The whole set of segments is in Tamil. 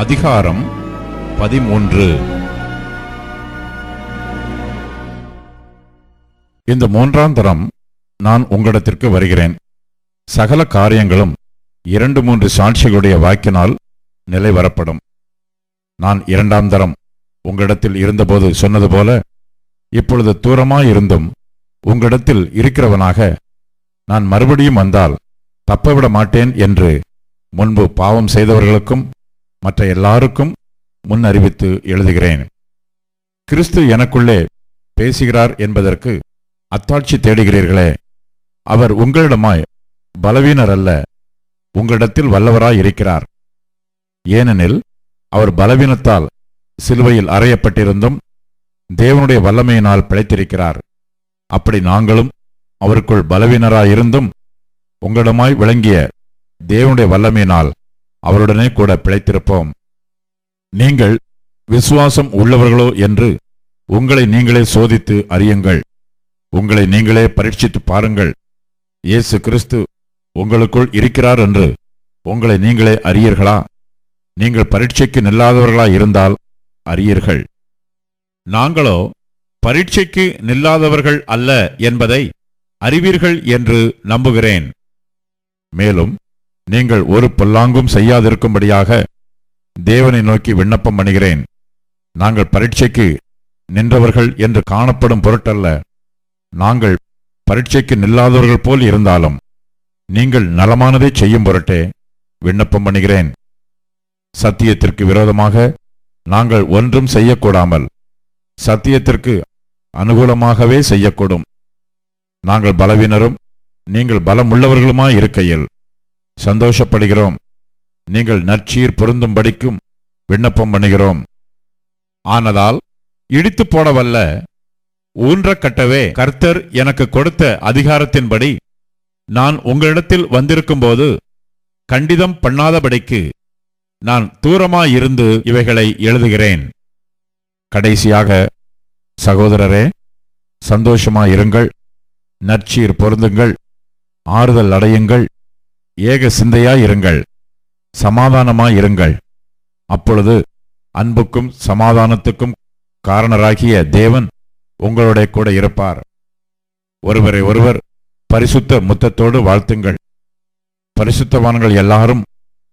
அதிகாரம் 13. இந்த 3ஆம் தரம் நான் உங்களிடத்திற்கு வருகிறேன். சகல காரியங்களும் 2-3 சாட்சிகளுடைய வாக்கினால் நிலைவரப்படும். நான் 2ஆம் தரம் உங்களிடத்தில் இருந்தபோது சொன்னது போல, இப்பொழுது தூரமாயிருந்தும் உங்களிடத்தில் இருக்கிறவனாக நான் மறுபடியும் வந்தால் தப்பவிட மாட்டேன் என்று முன்பு பாவம் செய்தவர்களுக்கும் மற்ற எல்லாருக்கும் முன் அறிவித்து எழுதுகிறேன். கிறிஸ்து எனக்குள்ளே பேசுகிறார் என்பதற்கு அத்தாட்சி தேடுகிறீர்களே. அவர் உங்களிடமாய் பலவீனர் அல்ல, உங்களிடத்தில் வல்லவராயிருக்கிறார். ஏனெனில் அவர் பலவீனத்தால் சிலுவையில் அறையப்பட்டிருந்தும் தேவனுடைய வல்லமையினால் பிழைத்திருக்கிறார். அப்படி நாங்களும் அவருக்குள் பலவீனராயிருந்தும் உங்களிடமாய் விளங்கிய தேவனுடைய வல்லமையினால் அவருடனே கூட பிழைத்திருப்போம். நீங்கள் விசுவாசம் உள்ளவர்களோ என்று உங்களை நீங்களே சோதித்து அறியுங்கள். உங்களை நீங்களே பரீட்சித்து பாருங்கள். இயேசு கிறிஸ்து உங்களுக்குள் இருக்கிறார் என்று உங்களை நீங்களே அறியீர்களா? நீங்கள் பரீட்சைக்கு நில்லாதவர்களாய் இருந்தால் அறியீர்கள். நாங்களோ பரீட்சைக்கு நில்லாதவர்கள் அல்ல என்பதை அறிவீர்கள் என்று நம்புகிறேன். மேலும் நீங்கள் ஒரு பொல்லாங்கும் செய்யாதிருக்கும்படியாக தேவனை நோக்கி விண்ணப்பம் பண்ணுகிறேன். நாங்கள் பரீட்சைக்கு நின்றவர்கள் என்று காணப்படும் பொருட்டல்ல, நாங்கள் பரீட்சைக்கு நில்லாதவர்கள் போல் இருந்தாலும் நீங்கள் நலமானதை செய்யும் பொருட்டே விண்ணப்பம் பண்ணுகிறேன். சத்தியத்திற்கு விரோதமாக நாங்கள் ஒன்றும் செய்யக்கூடாமல் சத்தியத்திற்கு அனுகூலமாகவே செய்யக்கூடும். நாங்கள் பலவீனரும் நீங்கள் பலமுள்ளவர்களுமாய் இருக்கையில் சந்தோஷப்படுகிறோம். நீங்கள் நற்சீர் பொருந்தும்படிக்கும் விண்ணப்பம் பண்ணுகிறோம். ஆனதால் இடித்து போடவல்ல, ஊன்ற கட்டவே கர்த்தர் எனக்கு கொடுத்த அதிகாரத்தின்படி நான் உங்களிடத்தில் வந்திருக்கும்போது கண்டிதம் பண்ணாதபடிக்கு நான் தூரமாயிருந்து இவைகளை எழுதுகிறேன். கடைசியாக சகோதரரே, சந்தோஷமாயிருங்கள், நற்சீர் பொருந்துங்கள், ஆறுதல் அடையுங்கள், ஏக சிந்தையாயிருங்கள், சமாதானமாயிருங்கள். அப்பொழுது அன்புக்கும் சமாதானத்துக்கும் காரணராகிய தேவன் உங்களோட கூட இருப்பார். ஒருவரை ஒருவர் பரிசுத்த முத்தத்தோடு வாழ்த்துங்கள். பரிசுத்தவான்கள் எல்லாரும்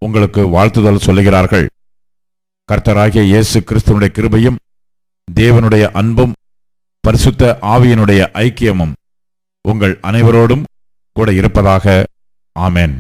உங்களுக்கு வாழ்த்துதல் சொல்லுகிறார்கள். கர்த்தராகிய இயேசு கிறிஸ்துவனுடைய கிருபையும் தேவனுடைய அன்பும் பரிசுத்த ஆவியினுடைய ஐக்கியமும் உங்கள் அனைவரோடும் கூட இருப்பதாக. ஆமென்.